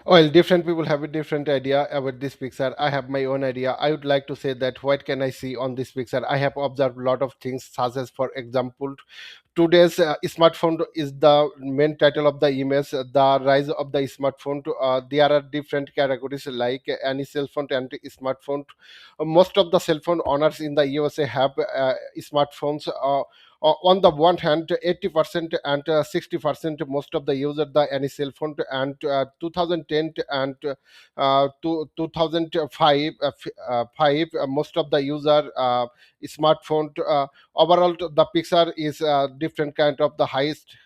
Well, different people have a different idea about this picture. I have my own idea. I would like to say that what can I see on this picture? I have observed a lot of things, such as, for example, today's smartphone is the main title of the image. The rise of the smartphone. There are different categories like any cell phone and smartphone. Most of the cell phone owners in the USA have smartphones. On the one hand, 80% and 60% most of the user the any cell phone, and 2010 and 2005 most of the user smartphone. Overall, the picture is different kind of the highest